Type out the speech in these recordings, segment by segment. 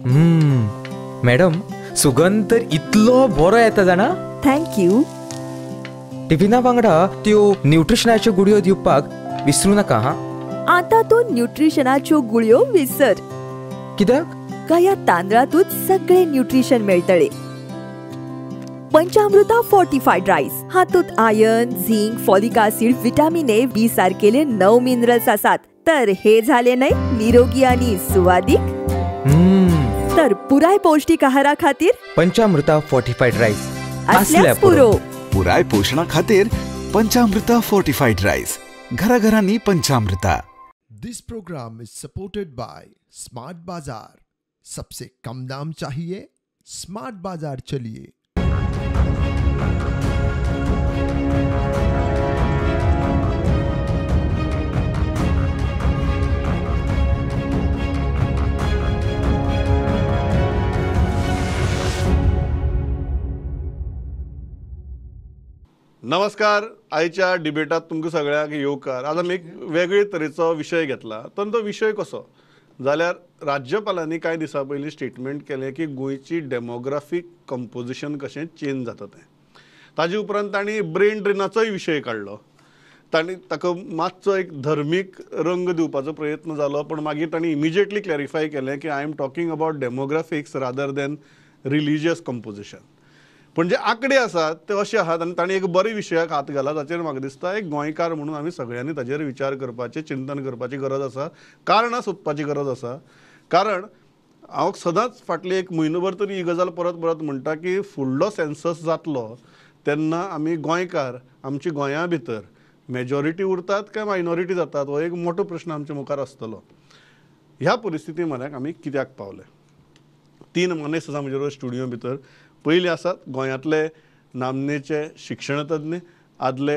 Madam सुगंध तर इतलो बरो येता जाणा. थँक्यू. टिफिना वांगडा त्यो न्यूट्रिशनाच्यो गुडयो दिवपाक विसरू नका हा. आता तो न्यूट्रिशनाच्यो गुळयो विसर. कित्याक? का या तांदळातूच सगळे न्यूट्रिशन मेळटले. पंचामृता फोर्टिफाईड राईस हातूंत iron, zinc, folic acid, vitamin A, B सारकेले 9 मिनरल्स आसात. तर हे झाले नाही निरोगी आणि सुवादिक. तर पुराय पौष्टिक आहारा खातीर पंचामृता फोर्टिफाईड राईस असल्यास पुरो. पुराय पोषणा खातीर पंचामृता फोर्टिफाईड राईस. घरा-घरांनी Panchamruta. This program is supported by smart Bazaar. सबसे कम दाम चाहिए, स्मार्ट बाजार चलिए. नमस्कार. आयच्या डिबेटात तुमकां सगळ्यांक येवकार. आज आमी एक वेगळे तरेचो विशय घेतला. पण तो विशय कसो जाल्यार राज्यपालांनी कांय दिसा पयलीं स्टेटमेंट केलें की गोंयची डेमोग्राफीक कंपोजिशन कशें चेंज जाता तें. ताजे उपरांत तांणी ब्रेन ड्रेनाचोय विशय काडलो. तांणी ताका मातसो एक धर्मीक रंग दिवपाचो प्रयत्न जालो. पण मागीर तांणी इमिजिएटली क्लॅरिफाय केलें की I am talking about demographics rather than religious composition. पण जे आंकडे आसात ते अशे आहात आनी तांणी एक बरे विशयाक हात घाला जाचेर म्हाका दिसता एक गोंयकार म्हणून आमी सगळ्यांनी ताचेर विचार करपाचें, चिंतन करपाची गरज आसा, कारणां सोदपाची गरज आसा. कारण हांव सदांच फाटली एक म्हयनोभर तरी ही गजाल परत परत म्हणटा की फुडलो सेन्सस जातलो तेन्ना आमी गोंयकार आमची गोंया भितर मेजॉरिटी उरतात काय मायनॉरिटी जातात हो एक मोठो प्रश्न आमच्या मुखार आसतलो. ह्या परिस्थिती म्हळ्यार आमी कित्याक पावले. 3 मनीस आसा म्हजे बरोबर स्टुडियो भितर. पयले आसात गोंयांतले नामनेचे शिक्षण तज्ञ, आदले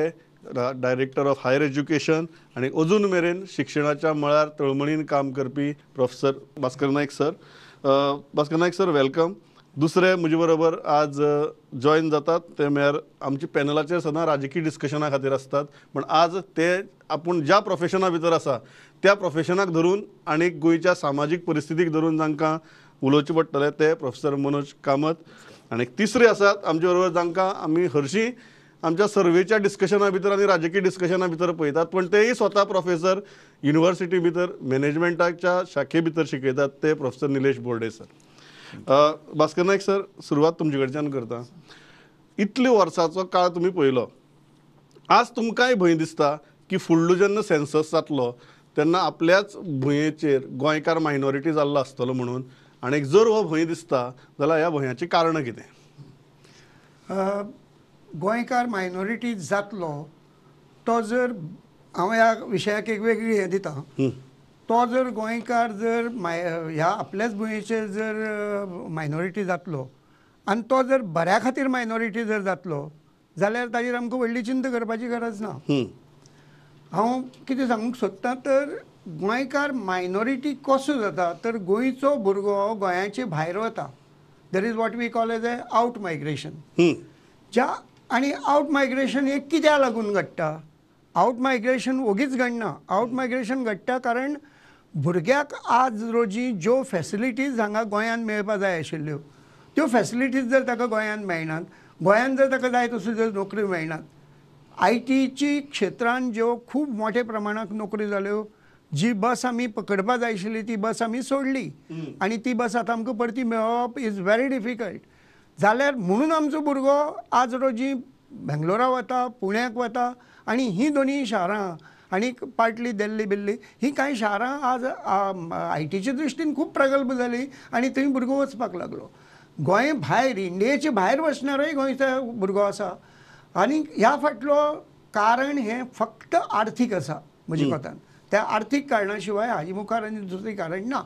डायरेक्टर ऑफ हायर एज्युकेशन आनी अजून मेरेन शिक्षणाच्या मळार तळमळीन काम करपी प्रोफेसर भास्कर नायक सर. भास्कर नायक सर वेलकम. दुसरे म्हजे बरोबर आज जॉयन जातात ते म्हळ्यार आमचे पॅनलाचेर सदां राजकीय डिस्कशना खातीर आसतात. पण आज ते आपूण ज्या प्रोफेशना भितर आसा त्या प्रोफेशनाक धरून आनी गोंयच्या सामाजीक परिस्थितीक धरून जांकां उलोवचें पडटलें ते प्रोफेसर मनोज कामत. आनी तिसरे आसात आमचे बरोबर जांकां आमी हरशीं आमच्या सर्वेच्या डिस्कशना भितर आनी राजकीय डिस्कशना भितर पळयतात. पण तेय स्वता प्रोफेसर युनिवर्सिटी भितर मॅनेजमेंटाच्या शाखे भितर शिकयतात ते प्रोफेसर निलेश बोर्डे सर. भास्कर नायक सर सुरवात तुमचे कडच्यान करता. इतले वर्साचो काळ तुमी पळयलो. आज तुमकांय भंय दिसता की फुडलो जेन्ना सेन्सस जातलो तेन्ना आपल्याच भुंयेचेर गोंयकार मायनॉरिटी जाल्लो आसतलो म्हणून. आनी जर हो भंय दिसता जाल्यार ह्या भंयाची कारणां कितें? गोंयकार मायनॉरिटी जातलो तो जर हांव ह्या विशयाक एक वेगळी हें दिता. तो जर गोंयकार जर ह्या आपल्याच भुंयेचेर जर मायनॉरिटी जातलो आनी तो जर बऱ्या खातीर मायनॉरिटी जर जातलो जाल्यार ताजेर आमकां व्हडली चिंत करपाची गरज ना. हांव कितें सांगूंक सोदतां तर गोंयकार मायनॉरिटी कसो जाता तर गोंयचो भुरगो गोंयाचे भायर वता. There is what we call as a out migration. ज्या आनी आवट मायग्रेशन हे कित्याक लागून घडटा? आवट मायग्रेशन ओगीच घडना. आवट मायग्रेशन घडटा कारण भुरग्याक आज रोजी ज्यो फॅसिलिटीज हांगा गोंयांत मेळपाक जाय आशिल्ल्यो त्यो फॅसिलिटीज जर ताका गोंयांत मेळनात, गोंयांत जर ताका जाय तसल्यो जर नोकऱ्यो मेळनात, IT क्षेत्रांत ज्यो खूब मोठ्या प्रमाणात नोकरी जाल्यो, जी बस आमी पकडपाक जाय आशिल्ली ती बस आमी सोडली आनी ती बस आतां आमकां परती मेळप इज व्हेरी डिफिकल्ट. जाल्यार म्हणून आमचो भुरगो आज रोजी बेंगलोरा वता, पुण्याक वता आनी ही दोनी शारां आनी पार्टली दिल्ली बिल्ली ही कांय शारां आज IT दृश्टीन खूब प्रगल्भ जाली आनी थंय भुरगो वचपाक लागलो. गोंय भायर इंडियेचे भायर वचणारोय गोंयचो भुरगो आसा. आनी ह्या फाटलो कारण हें फक्त आर्थीक आसा म्हज्या कोतान. त्या आर्थीक कारणां शिवाय हाजे मुखार आनी दुसरें कारण ना.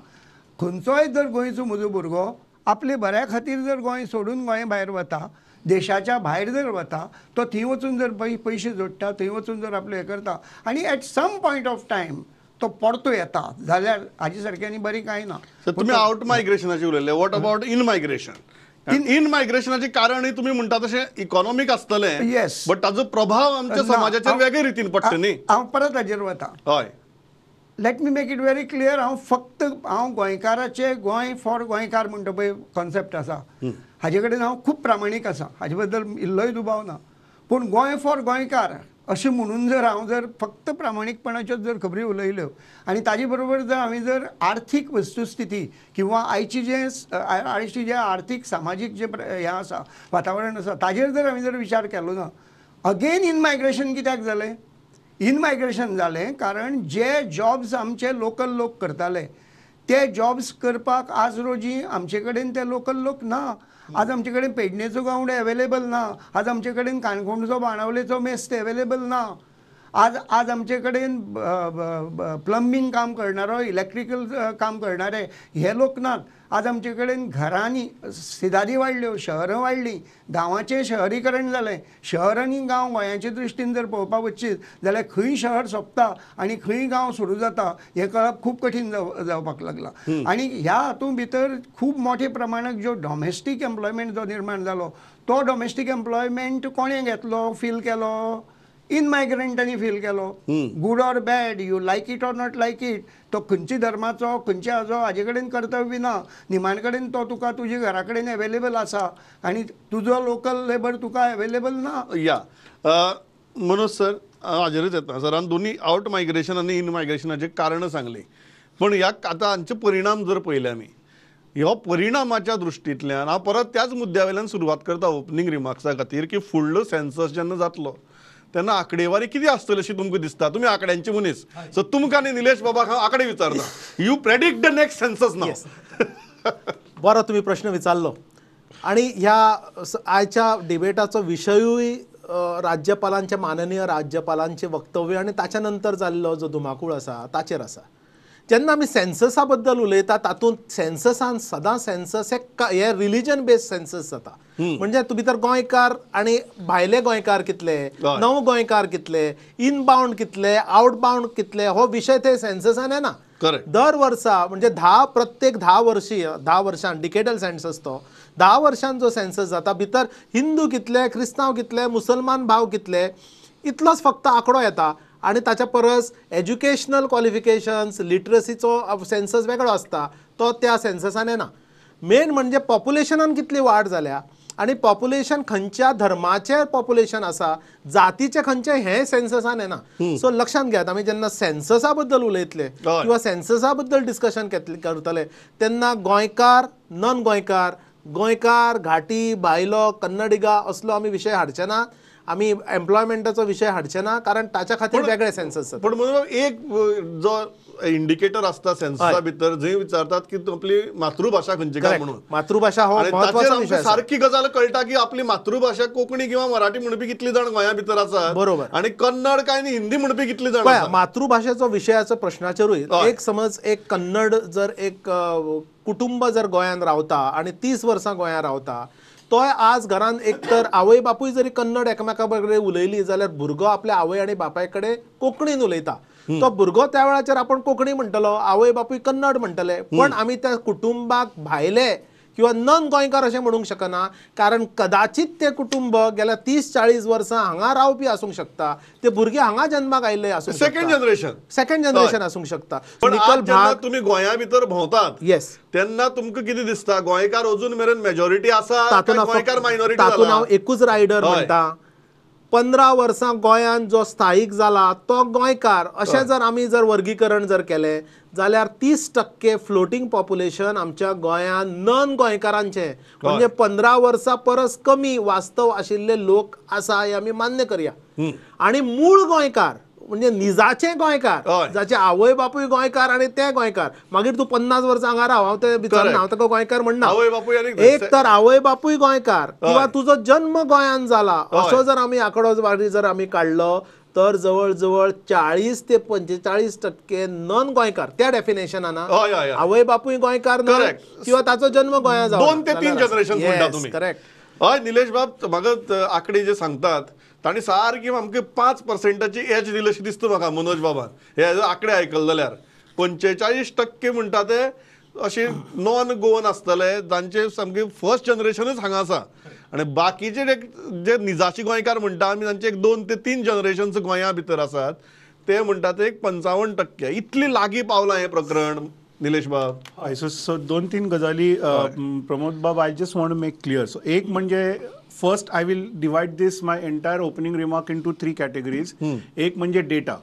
खंयचोय जर गोंयचो म्हजो भुरगो आपले बऱ्या खातीर जर गोंय सोडून गोंय भायर वता, देशाच्या भायर जर वता, तो थंय वचून जर पयशे जोडटा, थंय वचून जर आपलें हें करता आनी at some point of time तो परतो येता जाल्यार हाजे सारक्यांनी बरी कांय ना. तुमी आवट मायग्रेशनाचे उलयले. What about in migration? In मायग्रेशनाचे कारण तुम्ही म्हणता तशें इकॉनॉमिक आसतलें. येस. बट ताजो प्रभाव आमच्या समाजाचेर वेगळे रितीन पडटा न्ही. हांव परत हाजेर वता. हय. Let me make it very clear, हांव गोंयकाराचे गोंय फॉर गोंयकार म्हणटा पळय कॉन्सेप्ट आसा हाजे कडेन हांव खूब प्रामाणीक आसा, हाजे बद्दल इल्लोय दुबाव ना. पूण गोंय फॉर गोंयकार अशें म्हणून जर हांव जर फक्त प्रामाणीकपणाच्योच जर खबरी उलयल्यो आनी ताजे बरोबर जर हांवें जर आर्थीक वस्तुस्थिती किंवा आयची जे आर्थीक सामाजीक जे हें आसा वातावरण आसा ताजेर जर हांवें जर विचार केलो ना, अगेन इनमायग्रेशन कित्याक जालें? इनमायग्रेशन जालें कारण जे जॉब्स आमचे लोकल लोक करताले ते जॉब्स करपाक आज रोजी आमचे कडेन ते लोकल लोक ना. आज आमचे कडेन पेडणेचो गावडो अवेलेबल ना, आज आमचे कडेन काणकोणचो बाणावलेचो मेस्त अवेलेबल ना, आज आमचे कडेन प्लंबिंग काम करणारो इलेक्ट्रिकल काम करणारे हे लोक नात. आज आमचे कडेन घरांनी सिदारी वाडल्यो, शहरां वाडलीं, गांवांचें शहरीकरण जालें. शहर आनी गांव गोंयाचे दृश्टीन जर पळोवपाक वचशीत जाल्यार खंय शहर सोंपता आनी खंय गांव सुरू जाता हें कळप खूब कठीण जावपाक लागलां. आनी ह्या हातूंत भितर खूब मोठ्या प्रमाणात जो डॉमेस्टीक एम्प्लॉयमेंट जो निर्माण जालो तो डॉमेस्टीक एम्प्लॉयमेंट कोणें घेतलो, फील केलो? इनमायग्रंटांनी फील केलो. Good or bad, you like it or not like it, तो खंयच्या धर्माचो खंयच्या हाजो हाजे कडेन कर्तव्य ना. निमाणे कडेन तो तुका तुज्या घरा कडेन अवेलेबल आसा आनी तुजो लोकल लेबर तुका अवेलेबल ना. या मनोज सर हाजेरूच येता. सरान दोन्ही आउट मायग्रेशन आनी इन मायग्रेशनाचे कारण सांगली, पण ह्या आतां हांचे परिणाम जर पळयले आमी, ह्यो परिणामाच्या दृश्टींतल्यान हांव परत त्याच मुद्द्या वयल्यान सुरवात करता ओपनिंग रिमार्क्सा खातीर की फुडलो सेन्सस जेन्ना जातलो तेन्ना आंकडेवारी कितें आसतली अशी तुमकां दिसता? तुमी आंकड्यांचे मनीस, सो तुमकां आनी निलेश बाबाक हांव आंकडे विचारता. You predict the next census नाव. बरो तुम्ही प्रश्न विचारलो आणि ह्या आयच्या डिबेटाचो विशयूय राज्यपालांचे माननीय राज्यपालांचे वक्तव्य आणि ताच्या नंतर जाल्लो जो धुमाकूळ आसा ताचेर आसा. जेन्ना आमी सेन्ससा बद्दल उलयता तातूंत सेन्ससान सदां सेन्सस हे रिलिजन बेस्ड सेन्सस जाता. म्हणजे भितर गोंयकार आणि भायले गोंयकार कितले, नव गोंयकार कितले, इनबाउंड कितले, आउटबाउंड कितले हो विशय ते सेन्ससान येना. दर वर्सा म्हणजे प्रत्येक 10 वर्षां डिकेडल सेन्सस तो 10 वर्षां जो सेन्सस जाता भितर हिंदू कितले, क्रिस्तांव कितले, मुसलमान भाव कितले इतलोच फक्त आंकडो येता. आणि ताच्या परस एज्युकेशनल क्वॉलिफिकेशन्स लिटरसीचो सेन्सस वेगळो आसता तो त्या सेन्ससान येना. मेन म्हणजे पॉप्युलेशनान कितली वाड जाल्या आणि पॉप्युलेशन खंयच्या धर्माचें पॉप्युलेशन आसा, जातीचे खंयचे हे सेन्ससान येना. सो लक्षात घेयात आमी जेन्ना सेन्ससा बद्दल उलयतले किंवा सेन्ससा बद्दल डिस्कशन करतले तेन्ना गोंयकार, नॉन गोंयकार, गोंयकार, घाटी, भायलो, कन्नडिगा असलो आमी विशय हाडचे ना. आमी एम्प्लॉयमेंटाचो विशय हाडचे ना कारण ताच्या खातीर वेगळे सेन्सस. पण एक जो इंडिकेटर असता सेन्ससा भितर जंय विचारतात की आपली मातृभाषा खंयची काय म्हणून. मातृभाषा हो महत्वाचो विषय. सारकी गजाल कळटा की आपली मातृभाषा कोंकणी किंवा मराठी म्हणपी कितली जाण गोंया भितर आसा. बरोबर. आणि कन्नड काय आनी हिंदी म्हणपी कितली जाण. मातृभाषेचो विशयाचो प्रश्नाचेरूय एक समज एक कन्नड जर एक कुटुंब जर गोंयान रावता आणि 30 वर्सां गोंयान रावता तोय आज घरान एक तर आवय बापूय जरी कन्नड एकामेका बरोबर उलयली जाल्यार भुरगो आपल्या आवय आनी बापाय कडेन कोंकणीन उलयता. तो भुरगो त्या वेळाचेर आपण कोंकणी म्हणटलो, आवय बापूय कन्नड म्हणटले. पण आमी त्या कुटुंबाक भायले किंवा नॉन गोंयकार अशें म्हणूंक शकना कारण कदाचित ते कुटुंब गेल्या 30-40 वर्सां हांगा रावपी आसूंक शकता. ते भुरगे हांगा जन्माक आयिल्ले आसूंक शकता. सेकंड जनरेशन आसूंक शकता. तुम्ही गोंया भितर भोंवतात येस तेन्ना तुमकां कितें दिसता गोंयकार अजून मेरेन मेजॉरिटी आसा, गोंयकार मायनॉरिटी? तातूंत हांव एकूच रायडर म्हणटा. 15 वर्सां गोंयान जो स्थायीक जाला तो गोंयकार अशें जर आमी जर वर्गीकरण जर केलें जाल्यार 30% फ्लोटींग पॉप्युलेशन आमच्या गोंयान नॉन गोंयकारांचे म्हणजे 15 वर्सां परस कमी वास्तव आशिल्ले लोक आसा हे आमी मान्य करया. आणि मूळ गोंयकार म्हणजे निजाचे गोंयकार जाचे आवय बापूय गोंयकार आणि ते गोंयकार मागीर तूं 50 वर्सां हांगा राव हांव ते भितर हांव ताका गोंयकार म्हणना. एक तर आवय बापूय गोंयकार किंवा तुजो जन्म गोंयान जाला असो जर आमी आंकडो जर आमी काडलो तर जवळ जवळ 40 ते 45% नॉन गोंयकार त्या डेफिनेशनान आवय बापूय गोंयकार किंवा ताचो जन्म गोंया जालो 2 ते 3 जनरेशन म्हणटा तुमी. करेक्ट. हय निलेश बाब म्हाका आंकडे जे सांगतात ताणी सारकी आमकां 5% एज दिली अशी दिसता म्हाका मनोज बाबान. हे आंकडे आयकले जाल्यार 45% म्हणटा ते अशे नॉन गोवन आसतले जांचे सामके फर्स्ट जनरेशनच हांगा आसा आणि बाकीचे जे निजाची गोंयकार म्हणटा आमी तांचे 2 ते 3 जनरेशन्स गोंया भितर आसात ते म्हणतात एक 55%. इतली लागीं पावलां हें प्रकरण निलेश बाब. हय, सो 2-3 गजाली Pramod Bab, I just want to make clear. So एक म्हणजे first I will divide this my entire opening remark into 3 categories. एक म्हणजे डेटा,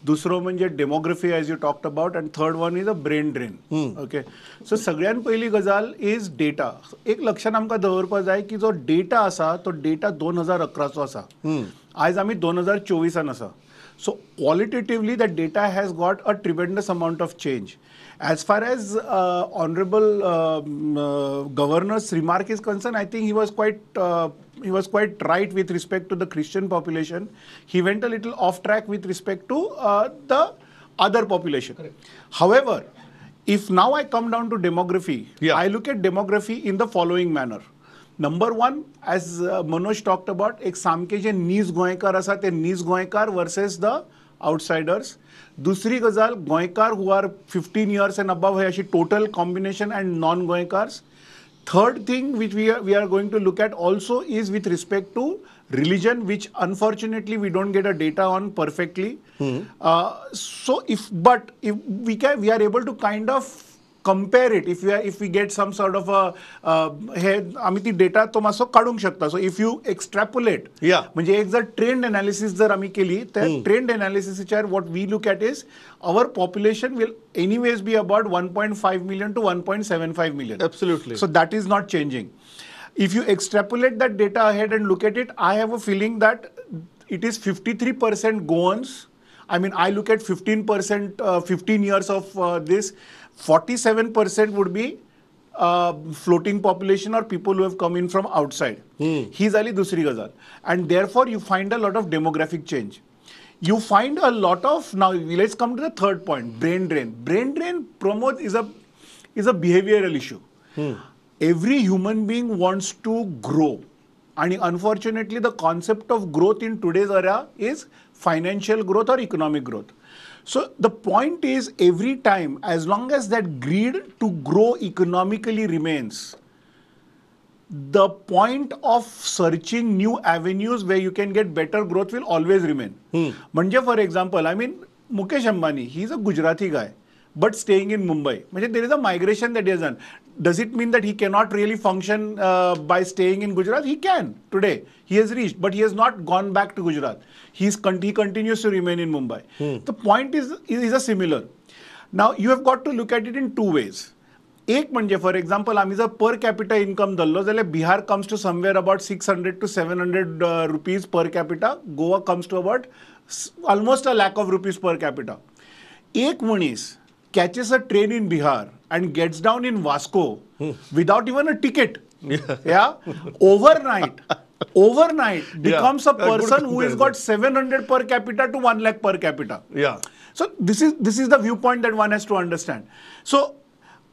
दुसरो म्हणजे demography as you talked about, and third one is a brain drain. Okay, so सगळ्यात पहिली गजाल is data. एक लक्षात आमकां दवरपा जाय की जो डेटा आसा तो डेटा 2011चो आसा. आयज आमी 2024 आसा. So qualitatively the data has got a tremendous amount of change. As far as honorable governor's remark is concerned, I think he was quite right with respect to the Christian population. He went a little off track with respect to the other population. Correct. However, if now I come down to demography, I look at demography in the following manner. Number one, as Manoj talked about, एक सामके जे नीज गोंयकार आसा ते नीज गोंयकार versus the outsiders. दुसरी गजाल, गोंयकार who are 15 years and above हे अशी टोटल कॉम्बिनेशन अँड नॉन गोंयकार्स. Third thing which we are going to look at also is with respect to religion, which unfortunately we don't get a data on perfectly. So if we are able to kind of compare it, if we get some sort of a आम्ही ती data तो मातसो काडूंक शकता. So if you एक्स्ट्रॅपुलेट, म्हणजे एक जर trend analysis जर आम्ही केली, तर ट्रेंड एनालिसिसच्यार what we look at is our population will anyways be about 1.5 million to 1.75 million. Absolutely. So that is not changing. If you extrapolate that data ahead and look at it, I have a feeling that it is 53% Goans. I mean, I look at 15%, 15 years of this. 47% would be floating population or people who have come in from outside. He झाली दुसरी गजाल. And therefore you find a lot of demographic change. You find a lot of, now let's come to the third point, brain drain. Brain drain, Pramod, is a behavioral issue. Every human being wants to grow. And unfortunately, the concept of growth in today's era is financial growth or economic growth. So the point is, every time, as long as that greed to grow economically remains, the point of searching new avenues where you can get better growth will always remain. Manje, for example, I mean, Mukesh Ambani, he's a Gujarati guy, but staying in Mumbai. Manje, there is a migration that he has done. Does it mean that he cannot really function by staying in Gujarat? He can today. He has reached, but he has not gone back to Gujarat. He continues to remain in Mumbai. The point is a similar. Now, you have got to look at it in two ways. एक म्हणजे, for example, आम्ही जर per capita income धरलो जाल्यार Bihar comes to somewhere about 600 to 700 rupees per capita. Goa comes to about almost a lakh of rupees per capita. एक मनीस catches a train in Bihar and gets down in Vasco without even a ticket. Overnight becomes a person who has got 700 per capita to 1 lakh per capita. So this is the viewpoint that one has to understand. So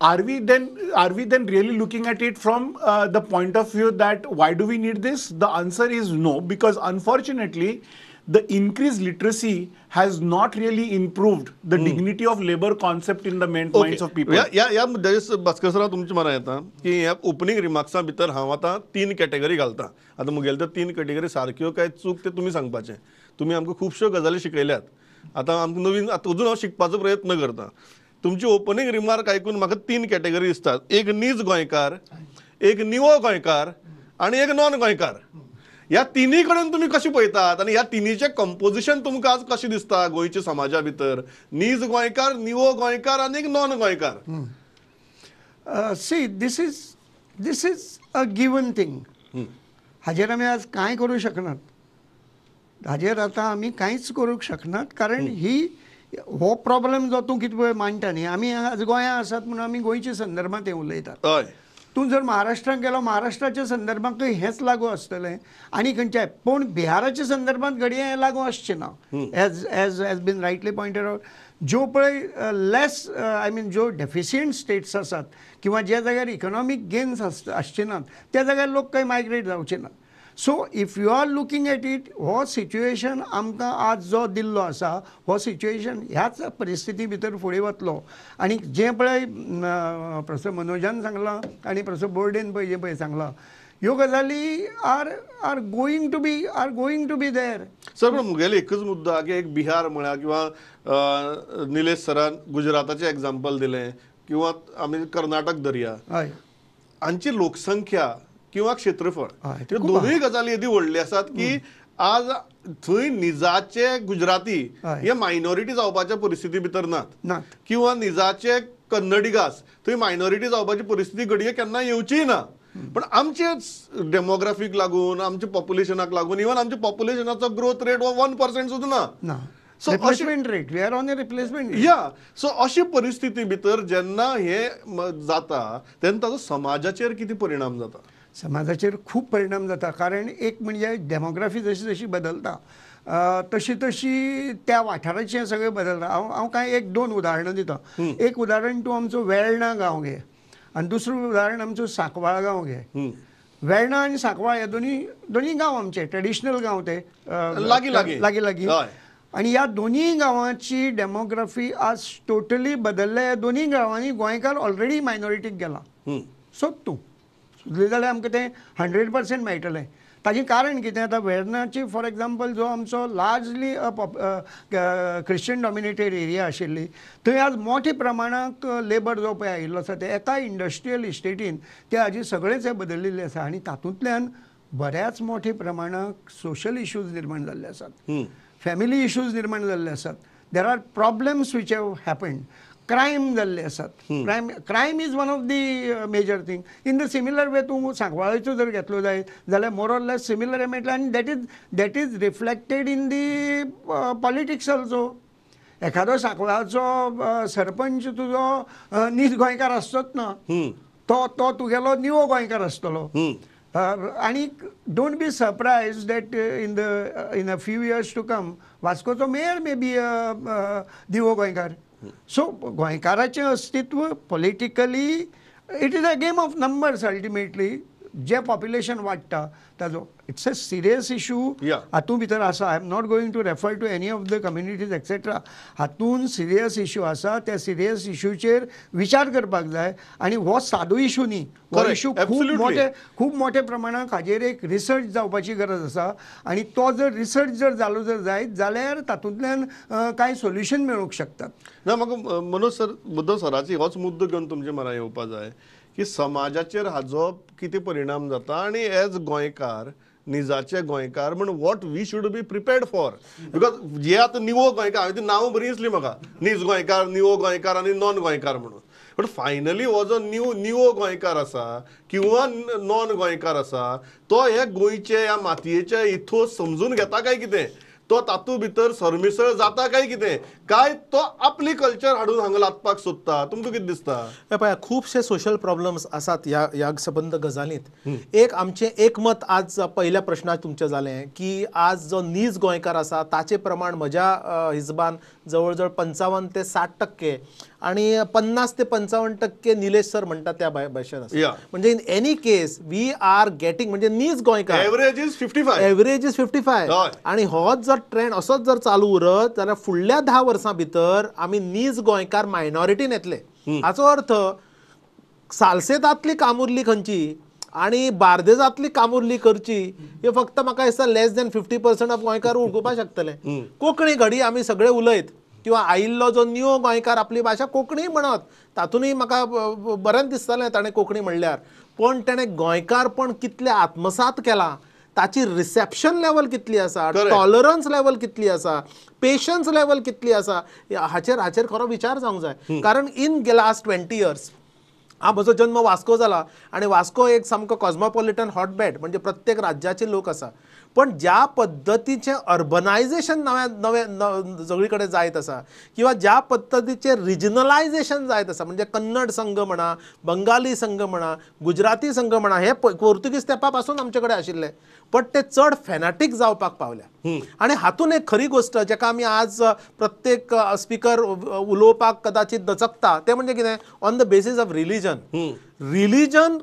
are we then really looking at it from the point of view that why do we need this? The answer is no, because unfortunately the increased literacy has not really improved the dignity of labor concept in the minds of people. या मुद्द्याचेर भास्करसराव तुमचे मना येता की ह्या opening रिमार्क्सा भितर हांव आतां 3 category घालता. आतां मुगेले तर 3 कॅटेगरी सारक्यो काय चूक ते तुमी सांगपाचें. तुमी आमकां खुबश्यो गजाली शिकयल्यात. आतां आमकां नवीन अजून हांव शिकपाचो प्रयत्न करता. तुमची ओपनिंग रिमार्क आयकून म्हाका 3 कॅटेगरी दिसतात. एक नीज गोंयकार, एक निवळ गोंयकार आणि एक नॉन गोंयकार. ह्या तिनी कडेन तुमी कशें पळयतात आनी ह्या तिनीचें कंपोजिशन तुमकां आज कशें दिसता गोंयच्या समाजा भितर? नीज गोंयकार, निवळ गोंयकार आनी एक नॉन गोंयकार. See this is a given thing. हाजेर आमी आज कांय करूं शकनात. हाजेर आतां आमी कांयच करूंक शकनात, कारण हो प्रॉब्लेम जो तूं कितें पळय मांडटा न्ही, आमी आज गोंयांत आसात म्हणून आमी गोंयच्या संदर्भांत हें उलयतात. तूं जर महाराष्ट्रांत गेलो, महाराष्ट्राच्या संदर्भांतूय हेंच लागू आसतलें आनी खंयच्याय. पूण बिहाराच्या संदर्भांत घडये हें लागू आसचें ना. Age bin rightly pointed out, ज्यो पळय लेस आय मीन ज्यो डेफिशियंट स्टेट्स आसात किंवा ज्या जाग्यार इकॉनॉमीक गेन्स आसचे नात, त्या जाग्यार लोक काही मायग्रेट जावचे ना. So if you are looking at it, हो सिच्युएशन आमकां आज जो दिल्लो आसा, हो सिच्युएशन ह्याच परिस्थिती भितर फुडें वतलो. आनी जें पळय प्रोफेसर मनोजान सांगलां आनी प्रोफेसर बोर्डेन पळय जें पळय सांगलां ह्यो गजाली are going to be there. Sir पण मुगेले एकच मुद्दो आहा की एक बिहार म्हळ्या किंवा निलेश सरान गुजराताचें एग्जाम्पल दिलें किंवा आमी कर्नाटक धरया, हय हांची लोकसंख्या किंवा क्षेत्रफळ हय, ह्यो दोनूय गजाली येदी व्हडली आसात की आज थंय निजाचे गुजराती हे मायनॉरिटी जावपाच्या परिस्थिती भितर नात किंवा निजाचे कन्नडिगास थंय मायनॉरिटी जावपाची परिस्थिती घडये केन्ना येवची ना. पण आमचे डेमोग्राफीक लागून आमच्या पॉप्युलेशनाक लागून इवन आमच्या पॉप्युलेशनाचो ग्रोथ रेट 1% सुद्धा ना. So replacement rate we are on a replacement. या सो अशी परिस्थिती भितर जेन्ना हे जाता तेन्ना ताचो समाजाचेर किती परिणाम जाता? समाजाचेर खूप परिणाम जाता. कारण एक म्हणजे डेमोग्राफी जशी जशी बदलता तशी तशी त्या वाठाराचें सगळें बदलता. हांव कांय 1-2 उदाहरणां दिता. एक उदाहरण तूं आमचो वेर्णा गांव घे आनी दुसरें उदाहरण आमचो सांकवाळ गांव घे. वेर्णा आनी सांकवाळ हे दोनी गांव आमचे ट्रेडिशनल गांव ते लागीं लागीं. आणि ह्या दोन्ही गांवांची डेमोग्राफी आज टोटली बदलल्या. ह्या दोन्ही गांवांनी गोंयकार ऑलरेडी मायनॉरिटीक गेला. सो तूं सुद्दां जाल्यार आमकां तें 100% मेळटलें. ताजें कारण कितें? आतां वेर्नाची फॉर एग्जाम्पल जो आमचो लार्जली क्रिश्चन डॉमिनेटेड एरिया आशिल्ली थंय आज मोठ्या प्रमाणात लेबर जो पळय आयिल्लो आसा ते एका इंडस्ट्रियल इस्टेटीन ते हाजी सगळेच हे बदललेले आसा. आनी तातूंतल्यान बऱ्याच मोठ्या प्रमाणात सोशल इश्यूज निर्माण जाल्ले आसात, फॅमिली इश्यूज निर्माण जाल्ले आसात. There are problems which have happened. Crime जाल्ले आसात. Crime is one of the major thing. In the similar way तूं सांकवाळेचो जर घेतलो जायत जाल्यार मोर ऑर लेस सिमिलर हे मेळटलें. आनी that is reflected in the politics also. एखादो सांकवाळचो सरपंच तुजो नीज गोंयकार आसचोच ना, तो तुगेलो निवो गोंयकार आसतलो. आणि don't be surprised that in a few years to come वास्कोचो मेयर मे बी निवो गोंयकार. सो गोंयकाराचें अस्तित्व politically it is a game of numbers ultimately. जे पॉप्युलेशन वाडटा ताजो इट्स अ सिरियस इशू हातूंत भितर आसा. I am not going to refer to any of the communities etcetera. हातूंत सिरियस इशू आसा. त्या सिरियस इशूचेर विचार करपाक जाय. आनी हो सादो इशू न्ही, हो इशू खूब मोठ्या प्रमाणात हाजेर एक रिसर्च जावपाची गरज आसा. आनी तो जर रिसर्च जर जालो जर जायत जाल्यार तातूंतल्यान कांय सोल्युशन मेळूंक शकतात. ना म्हाका मनोज सर मुद्दो सराची होच मुद्दो घेवन तुमचे म्हऱ्या येवपा जाय की समाजाचेर हाजो कितें परिणाम जाता आनी एज गोंयकार निजाचे गोंयकार म्हण what we should be prepared for. Because जे आतां निवो गोंयकार हांवें ती नांवां बरीं दिसलीं म्हाका, नीज गोंयकार, निवो गोंयकार आनी नॉन गोंयकार म्हणून. बट फायनली हो जो निवो गोंयकार आसा किंवा नॉन गोंयकार आसा तो हे गोंयचे ह्या मातयेचे इथोस समजून घेता काय कितें? तो तातूंत भितर सरमिसळ जाता काय कितें? काय तो आपली कल्चर हाडून हांगा लादपाक सोदता? तुमकां कितें दिसता? पळय खुबशे सोशल प्रॉब्लेम्स आसात ह्या संबंध गजालींत. एक आमचें एकमत आज पहिल्या प्रश्नात तुमचें जालें की आज जो नीज गोंयकार आसा ताचें प्रमाण म्हज्या हिसबान जवळ जवळ 55 ते 60% आणि 50 ते 55% निलेश सर म्हणतात त्या भाशेन आसा. म्हणजे in any case we are getting म्हणजे नीज गोंयकार एवरेज इज 55. आणि होच जर ट्रेंड असोच जर चालू उरत जाल्यार फुडल्या 10 वर्सां भितर आमी नीज गोंयकार मायनॉरिटीन येतले. हाचो अर्थ सालसेतांतली कामुर्ली खंयची आणि बार्देजांतली कामुर्ली करची हे फक्त म्हाका दिसता लेस दॅन 50% ऑफ गोंयकार उडोवपाक शकतले. कोंकणी घडी आमी सगळे उलयत किंवा आयिल्लो जो न्यू गोंयकार आपली भाशा कोंकणी म्हणत तातूंतय म्हाका बरें दिसतालें ताणें कोंकणी म्हणल्यार. पण ताणें गोंयकारपण कितलें आत्मसात केलां, ताची रिसेप्शन लेवल कितली आसा, टॉलरन्स लेवल कितली आसा, पेशन्स लेवल कितली आसा हाचेर खरो विचार जावंक जाय. कारण इन लास्ट 20 years म्हजो जन्म वास्को जाला आणि वास्को एक सामको कॉस्मोपॉलिटन हॉटबेड म्हणजे प्रत्येक राज्याचे लोक आसा. पण ज्या पद्धतीचें अर्बनायझेशन नवे सगळी कडेन जायत आसा किंवा ज्या पद्धतीचें रिजनलायझेशन जायत आसा म्हणजे कन्नड संघ म्हणा, बंगाली संघ म्हणा, गुजराती संघ म्हणा हे पोर्तुगीज तेंपा पासून आमचे कडेन आशिल्ले. पण ते चड फॅनाटीक जावपाक पावल्या. आणि हातून एक खरी गोष्ट जेका आमी आज प्रत्येक स्पीकर उलोवपाक कदाचित दचकता ते म्हणजे कितें on the basis of religion. Religion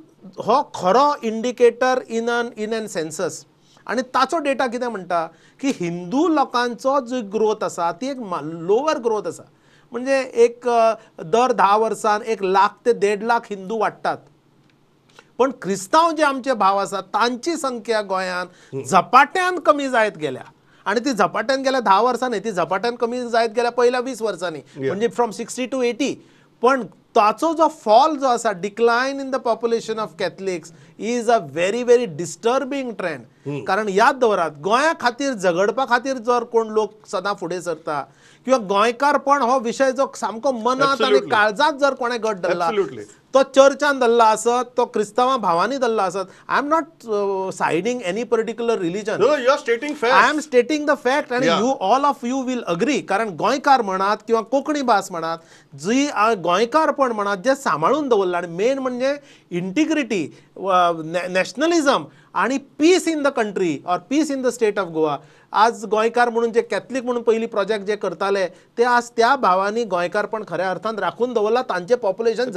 हो खरो इंडिकेटर इन एन सेन्सस. आणि ताचो डेटा कितें म्हणटा की हिंदू लोकांचो जो ग्रोथ आसा ती एक लोवर ग्रोथ आसा. म्हणजे एक दर 10 वर्सान 1 लाख ते 1.5 लाख हिंदू वाडटात. पण क्रिस्तांव जे आमचे भाव आसात तांची संख्या गोंयान झपाट्यान कमी जायत गेल्या आणि ती झपाट्यान गेल्या 10 वर्सांनी ती झपाट्यान कमी जायत गेल्या पहिल्या 20 वर्सांनी म्हणजे फ्रॉम 60 to 80 पण ताचो जो फॉल जो आसा decline in the population of Catholics is a very very disturbing trend कारण याद दवरात गोंया खातीर झगडपा खातीर जर कोण लोक सदां फुडें सरता किंवा गोंयकारपण हो विशय जो सामको मनात आनी काळजात जर कोणें गट धरला तो चर्चान धरला आसत तो क्रिस्तांवां भावांनी धरला आसत I am not siding any particular religion I am stating the fact आनी you all of you will agree कारण गोंयकार म्हणात किंवा कोंकणी भास म्हणात जी गोंयकारपण म्हणात जे सांबाळून दवरला आनी मेन म्हणजे इंटिग्रिटी नॅशनलिझम आणि peace in the country or peace in the state of Goa आज गोंयकार म्हणून जे कॅथलीक म्हणून पयलीं प्रोजेक्ट जे करताले ते आज त्या भावांनी गोंयकारपण खऱ्या अर्थान राखून दवरला तांचे पॉप्युलेशन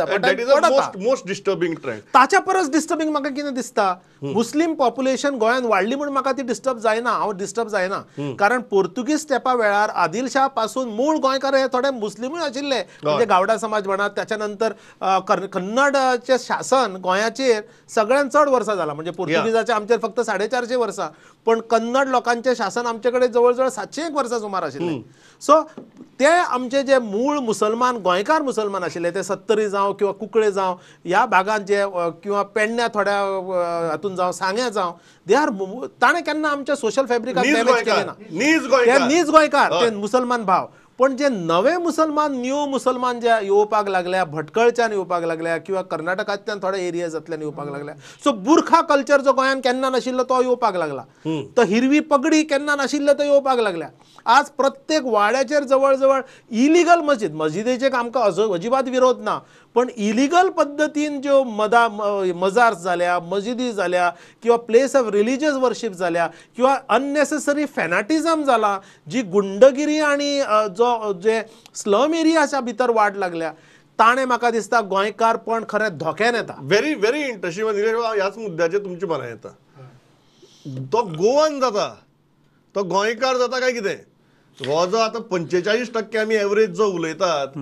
मोस्ट डिस्टर्बिंग ट्रेंड ताच्या परस डिस्टर्बिंग म्हाका कितें दिसता मुस्लीम पॉप्युलेशन गोंयान वाडली म्हणून म्हाका ती डिस्टर्ब जायना हांव डिस्टर्ब जायना कारण पोर्तुगीज तेंपा वेळार आदिलशा पासून मूळ गोंयकार हे थोडे मुस्लिमूय आशिल्ले म्हणजे गावडा समाज म्हणा त्याच्या नंतर कन्नडचे शासन गोंयाचेर सगळ्यान चड वर्सां जालां म्हणजे पोर्तुगीजाचे आमचेर फक्त 450 वर्सां पण कन्नड लोकांचे शासन आमचे कडेन जवळ जवळ 701 वर्सां सुमार आशिल्ले सो ते आमचे जे मूळ मुसलमान गोंयकार मुसलमान आशिल्ले ते सत्तरी जावं किंवा कुंकळे जावं ह्या भागांत जे किंवा पेडण्या थोड्या हातून जावं सांग्या जावं दे आर ताणें केन्ना आमच्या सोशल फॅब्रिकाक डॅमेज केलें ना नीज गोंयकार ते मुसलमान भाव पण जे नवे मुसलमान न्यू मुसलमान जे येवपाक लागल्या भटकळच्यान येवपाक लागल्या किंवा कर्नाटकांतल्यान थोड्या एरियाजांतल्यान येवपाक लागल्या सो बुरखा कल्चर जो गोंयान केन्ना नाशिल्लो तो येवपाक लागला तो हिरवी पगडी केन्ना नाशिल्लो तो येवपाक लागल्या आज प्रत्येक वाड्याचेर जवळ जवळ इलिगल मस्जिदेचे आमकां अजिबात विरोध ना पण इलिगल पद्दतीन ज्यो मजार्स जाल्या मस्जिदी जाल्या किंवा प्लेस ऑफ रिलिजियस वर्शीप जाल्या किंवा अननेसेसरी फॅनाटिझम जाला जी गुंडगिरी आणि जो जे स्लम एरियाच्या भितर वाड लागल्या ताणें म्हाका दिसता गोंयकारपण खरें धोक्यान येता व्हेरी व्हेरी इंटरेस्टिंग ह्याच मुद्द्याचेर तुमचें म्हणां येता तो गोवन जाता तो गोंयकार जाता काय कितें हो जो आतां 45% आमी एवरेज जो उलयतात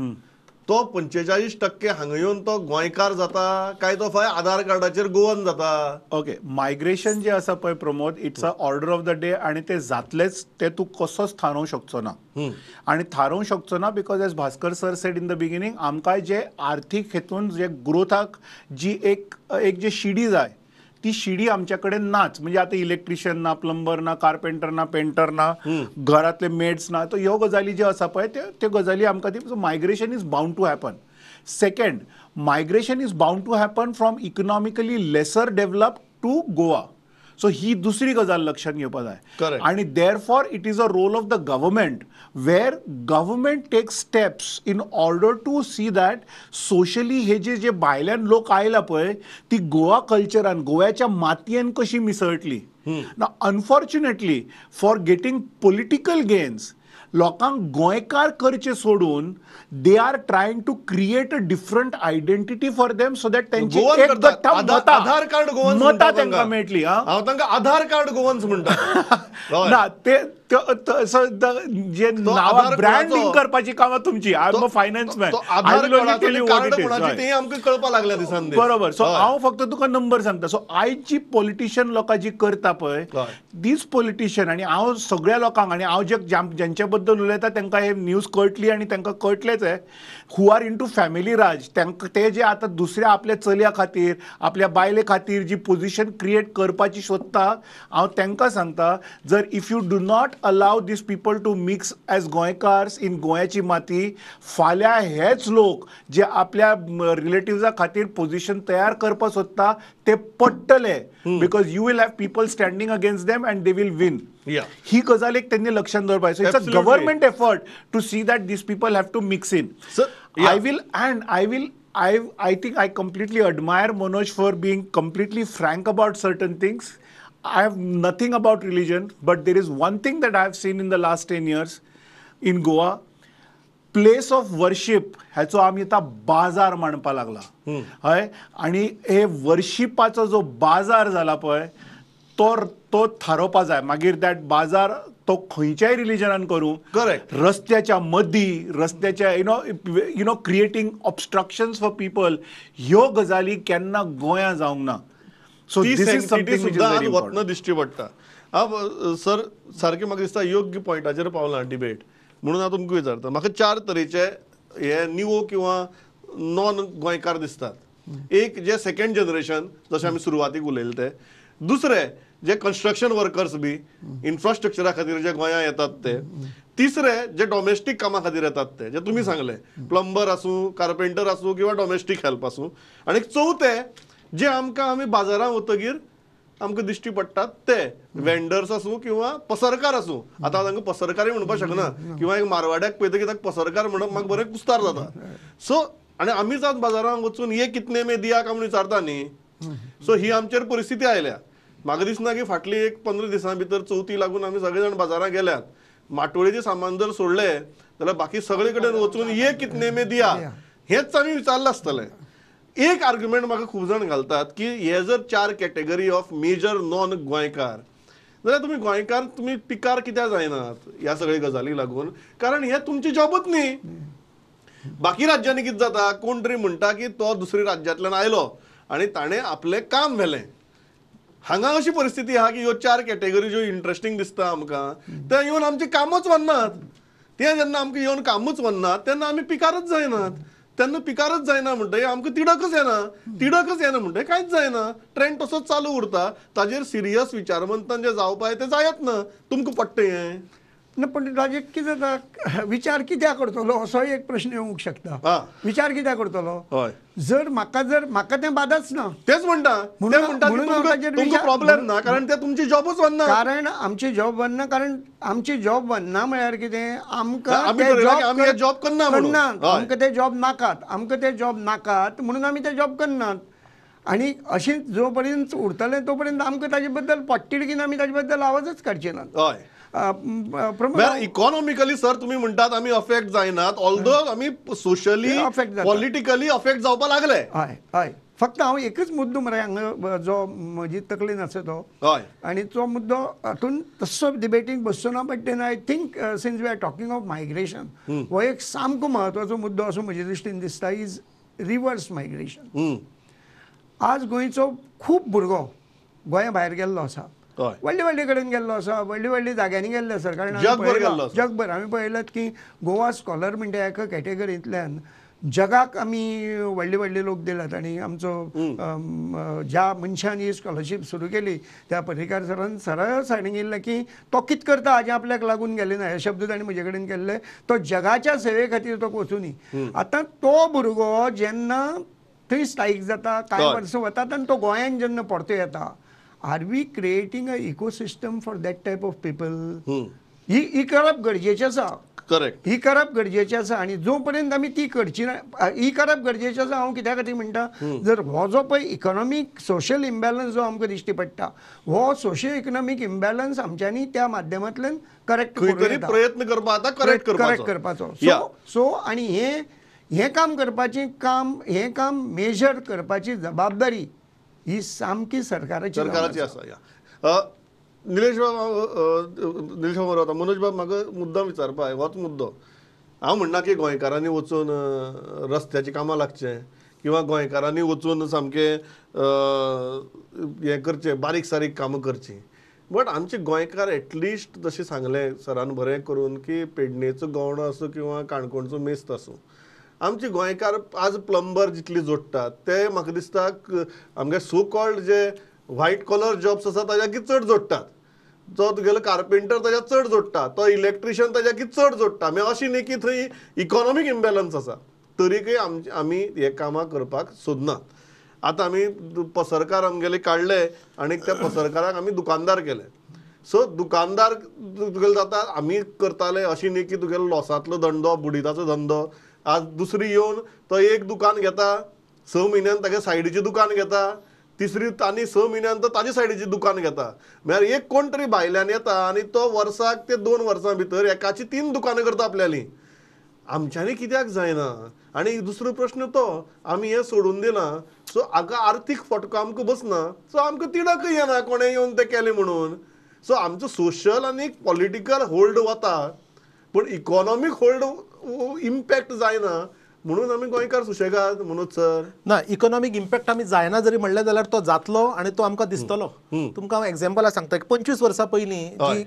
तो 45% हांगा येवन तो गोंयकार जाता काय तो फक्त आधार कार्डाचेर गोवन जाता ओके मायग्रेशन जे आसा पळय Pramod it's a order of the day आणि ते जातलेच ते तूं कसोच थारोवंक शकचो ना आणि थारोवंक शकचो ना because as Bhaskar sir said in the beginning आमकां जे आर्थीक हेतून जे ग्रोथाक जी एक जे शिडी जाय ती शिडी आमच्या कडेन नाच म्हणजे आता इलेक्ट्रिशियन ना प्लंबर ना कार्पेंटर ना पेंटर ना घरातले मेड्स ना तो ह्यो गजाली ज्यो आसा पळय त्यो गजाली आमकां ती migration is bound to happen second migration is bound to happen from economically lesser develop to Goa so ही दुसरी गजाल लक्षात घेवपाक जाय आणि therefore it is a role of the government where government takes steps in order to see that socially हे जे भायल्यान लोक आयला पळय ती गोवा कल्चरान गोव्याच्या मातयेन कशी मिसळटली ना unfortunately for getting political gains लोकांक गोंयकार करचे सोडून they are trying to create a different identity for them so that त्यांची आधार कार्ड गोवन्स मतां तांकां मेळटली हांव तांकां आधार कार्ड गोवन्स म्हणटा ना ते जे नांवां ब्रँडिंग करपाची कामां तुमची आय एम अ फायनान्समॅन आमकां कळपाक लागल्या दिसान बरोबर सो हांव फक्त तुका नंबर सांगता सो आयज जी पॉलिटिशियन लोकां जी करता पळय दीस पॉलिटिशियन आनी हांव सगळ्या लोकांक आनी हांव ज्यांच्या बद्दल उलयता तांकां हे न्यूज कळटली आनी तांकां कळटलेच आहे who are into family raj ते जे आतां दुसऱ्या आपल्या चलया खातीर आपल्या बायले खातीर जी पोझिशन क्रिएट करपाची सोदता हांव तांकां सांगता जर if you do not allow these people to mix as गोंयकार्स in गोंयाची माती फाल्यां हेच लोक जे आपल्या रिलेटिव्जा खातीर पोझिशन तयार करपाक सोदता ते पडटले because you will have people standing against them and they will win ही गजाल एक त्यांनी लक्षात दवरपाक so it's a government effort to see that these people have to mix in I think I completely admire Manoj for being completely frank about certain things. I have nothing about religion, but there is one thing that I have seen in the last 10 years in Goa. Place of worship ह्याचो आमी आतां बाजार म्हणपाक लागला हय आनी हे वर्शिपाचो जो बाजार जाला पळय तो थारोवपा जाय मागीर दॅट बाजार तो खंयच्याय रिलिजनान करूं. करेक्ट. रस्त्याच्या मदीं, रस्त्याच्या you know creating obstructions for people, ह्यो गजाली केन्ना गोंया जावंक ना. सो ती this is sanctity something which is सुद्दां व्हेरी आज इम्पॉर्टंट. वतना दिश्टी पडटा. सर सारकें म्हाका दिसता योग्य पॉयंटाचेर पावलां डिबेट. म्हणून हांव तुमकां विचारता, म्हाका 4 तरेचे हे न्यू किंवा नॉन गोंयकार दिसतात. एक जे सेकंड जनरेशन, जशें आमी सुरवातीक उलयले ते. दुसरे जे कन्स्ट्रक्शन वर्कर्स बी इन्फ्रास्ट्रक्चरा खातीर जे गोंया येतात ते. तिसरे जे डॉमेस्टीक कामा खातीर येतात ते, जे तुमी सांगले, प्लंबर आसूं, कार्पेंटर आसूं किंवा डॉमेस्टीक हेल्प आसूं. आनी चवथे जे आमी बाजारांत वतगीर आमकां दिश्टी पडटात ते वेंडर्स आसूं किंवा पसरकार आसूं. आतां तांकां पसरकारूय म्हणपाक शकना, किंवा एक मारवाड्याक पळयतकीर ताका पसरकार म्हणप म्हाका बरें कुस्तार जाता. सो आनी आमीच आज बाजारांत वचून ये कितने में दिया काय म्हणून विचारता न्ही. सो ही आमचेर परिस्थिती आयल्या. म्हाका दिसना की फाटली एक 15 दिसां भितर चवथी लागून आमी सगळे जाण बाजारांत गेल्यात. माटोळेचें सामान जर सोडलें जाल्यार बाकी सगळे कडेन वचून ये कितने में दिया हेच आमी विचारलें आसतलें. एक आर्ग्युमेंट म्हाका खूब जाण घालतात की हे जर 4 कॅटेगरी ऑफ मेजर नॉन गोंयकार जाल्यार तुमी गोंयकार तुमी पिकार कित्याक जायनात ह्या सगळ्या गजाली लागून. कारण हे तुमची जॉबूच न्ही. बाकी राज्यांनी कितें जाता, कोण तरी म्हणटा की तो दुसऱ्या राज्यांतल्यान आयलो आनी ताणें आपलें काम व्हेलें. हांगा अशी परिस्थिती आहा की ह्यो 4 कॅटेगरी ज्यो इंट्रस्टिंग दिसता आमकां, ते येवन आमचें कामूच वन्नात. ते जेन्ना आमकां येवन कामूच वन्नात तेन्ना आमी पिकारच जायनात. तेन्ना पिकारच जायना म्हणटकीर आमकां तिडकच येना म्हणटकीर कांयच जायना. ट्रेंड तसोच चालू उरता. ताजेर सिरियस विचारमंथन जे जावपा जाय तें जायत ना. तुमकां पडटा हें ना. पण ताजेर कितें जाता, विचार कित्याक करतलो असो एक प्रश्न येवंक शकता. विचार कित्याक करतलो? हय. जर म्हाका तें बादाच ना. तेच म्हणटा तुमकां प्रॉब्लेम ना, कारण ते तुमची जॉबूच वन्ना. कारण आमची जॉब वन्ना, कारण आमची जॉब वन्ना म्हळ्यार कितें, आमकां जॉब करना करनात. आमकां ते जॉब नाकात म्हणून आमी ते जॉब करनात. आनी अशें जो पर्यंत उरतलें तो पर्यंत आमकां ताजे बद्दल पोटतिडकीन आमी ताजे बद्दल आवाजच काडचे नात. हय. इकॉनॉमिकली सर तुम्ही म्हणटात आमी अफेक्ट जायनात, ऑल्दो आमी सोशली पॉलिटिकली अफेक्ट जावपाक लागले. हय हय. फक्त हांव एकच मुद्दो मरे हांगा जो म्हजी तकलेन आसा तो. हय. आनी तो मुद्दो हातून तसो डिबेटींग बसचो ना. But then I think since we are talking of migration, हो एक सामको म्हत्वाचो मुद्दो असो म्हजे दृश्टीन दिसता. Is reverse migration. आज गोंयचो खूब भुरगो गोंया भायर गेल्लो आसा. व्हडले कडेन गेल्लो आसा, व्हडली जाग्यांनी गेल्ले आसा. कारण जगभर आमी पळयलात की गोवा स्कॉलर म्हणटा एका कॅटेगरींतल्यान जगाक आमी व्हडले लोक दिल्यात. आनी आमचो ज्या मनशान ही स्कॉलरशीप सुरू केली त्या पर्रीकार सरान सरळ सांगिल्लें की तो कितें करता हाजें आपल्याक लागून गेलें ना. हे शब्द ताणें म्हजे कडेन केल्ले. तो जगाच्या सेवे खातीर तो वचूनी. आतां तो भुरगो जेन्ना थंय स्ट्रायक जाता, कांय वर्सां वतात आनी तो गोंयान जेन्ना परतो येता, are we creating a ecosystem for that type of people? ही करप गरजेचें आसा. करेक्ट. ही करप गरजेचें आसा. आनी जो पर्यंत आमी ती करची ना, ही करप गरजेचें आसा. हांव कित्या खातीर म्हणटा, जर हो जो पळय इकॉनॉमीक सोशल इम्बॅलन्स जो आमकां दिश्टी पडटा, हो सोशियो इकॉनॉमीक इम्बॅलन्स आमच्यांनी त्या माध्यमांतल्यान करेक्ट प्रयत्न करपाचो. सो आनी हें काम करपाचें हें काम मेजर करपाची जबाबदारी ही सामकी सरकाराची आसा. निलेश बाब, मनोज बाब, म्हाका मुद्दाम विचारपाक होच मुद्दो. हांव म्हणना की गोंयकारांनी वचून रस्त्याची कामां लागचें किंवा गोंयकारांनी वचून सामकें हें करचें, बारीक सारीक कामां करचीं. बट आमचे गोंयकार एटलिस्ट जशें सांगलें सरान बरें करून की पेडणेचो गवंडो आसूं किंवा काणकोणचो मेस्त आसूं, आमचे गोंयकार आज प्लंबर जितले जोडटात ते म्हाका दिसता आमगे सो कॉल्ड जे व्हायट कॉलर जॉब्स आसा ताज्याकी चड जोडटात. जो तुगेलो कार्पेंटर ताज्या चड जोडटा, तो इलेक्ट्रिशियन ताज्याकी चड जोडटा. मागीर अशी न्ही की थंय इकॉनॉमीक इम्बॅलन्स आसा. तरीकय आमी हे कामां करपाक सोदनात. आतां आमी पसरकार आमगेले काडले आनी त्या पसरकाराक आमी दुकानदार केले. सो दुकानदार तुगेलो जाता आमी करताले अशी न्ही की तुगेलो लॉसांतलो धंदो, बुडिदाचो धंदो. आज दुसरी येवन तो एक दुकान घेता, 6 म्हयन्यान तागे सायडीचें दुकान घेता, तिसरी आनी 6 म्हयन्यान तो ताजे सायडीचें दुकान घेता. म्हळ्यार एक कोण तरी भायल्यान येता आनी तो वर्साक ते 2 वर्सां भितर एकाची 3 दुकानां करता आपल्याली. आमच्यांनी कित्याक जायना? आनी दुसरो प्रश्न तो, आमी हें सोडून दिना. सो हाका आर्थीक फटको आमकां बसना. सो आमकां तिडकय येना कोणें येवन तें केलें म्हणून. सो आमचो सोशल आनी पॉलिटिकल होल्ड वता पण इकॉनॉमीक होल्ड इम्पॅक्ट जायना म्हणून आमी गोंयकार सुशेगाद मनोज सर. ना इकॉनॉमिक इम्पॅक्ट आमी जायना जरी म्हणलें जाल्यार तो जातलो आनी तो आमकां दिसतलो. तुमकां हांव एग्जाम्पलां सांगता 25 वर्सां पयलीं जी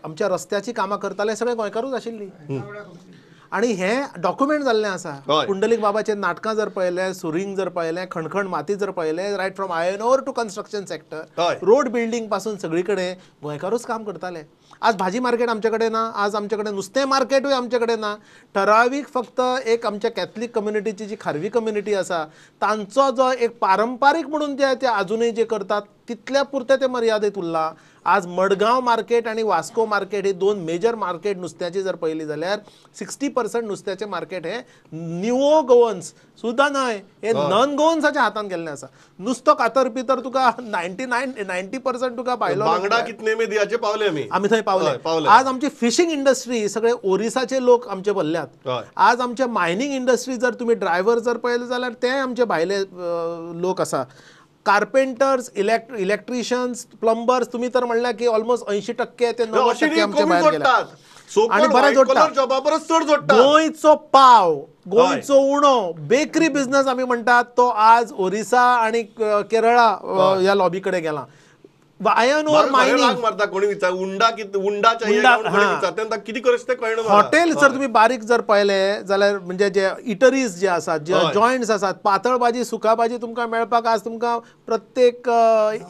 आमच्या रस्त्याची कामां करताले सगळे गोंयकारूच आशिल्लीं आणि हे डॉक्युमेंट जाल्लें आसा. पुंडलीक बाबाचे नाटकां जर पळयलें, सुरिंग जर पळयलें, खणखण माती जर पळयलें, right from iron ore to construction sector, road building पासून सगळी कडेन गोंयकारूच काम करताले. आज भाजी मार्केट आमचे कडेन ना, आज आमचे कडेन नुस्तें मार्केटूय आमचे कडेन ना. ठरावीक फक्त एक आमच्या कॅथलीक कम्युनिटीची जी खारवी कम्युनिटी आसा तांचो जो एक पारंपारीक म्हणून जे ते अजूनय जे करतात तितल्या पुरते ते मर्यादेत उरला. आज मडगांव मार्केट आणि वास्को मार्केट हे दोन मेजर मार्केट नुस्त्याची जर पळयली जाल्यार 60% नुस्त्याचे मार्केट हे निवो गोवन्स सुद्दां न्हय, हे नॉन गोवन्साच्या हातान गेल्लें आसा. नुस्तो कातरपी तर तुका 90% तुका भायलो बांगडा कितने मेदियाचे पावले आमी थंय पावले. आज आमची फिशिंग इंडस्ट्री सगळे ओरिसाचे लोक आमचे भरल्यात. आज आमचे मायनिंग इंडस्ट्री जर तुम्ही ड्रायव्हर जर पळयले जाल्यार ते आमचे भायले लोक आसा. कार्पेंटर्स, इलेक्ट्रिशियन्स, प्लंबर्स तुम्ही तर म्हणला की ऑलमोस्ट 80% ते 90% आमचे भायर गेल्यात आणि बरें जोडटात. गोंयचो पाव, गोंयचो उणो, बेकरी बिझनेस आमी म्हणटात तो आज ओरिसा आणि केरळा ह्या लॉबी कडे गेला. आयर्न ओर मायनिंग मारता कोणी विचार उंडा किती करस ते कळना. हॉटेल जर तुम्ही बारीक जर पळयले जाल्यार म्हणजे जे इटरीज जे आसात, जे जॉइंट्स आसात, पातळ भाजी सुका भाजी तुमकां मेळपाक आज तुमकां प्रत्येक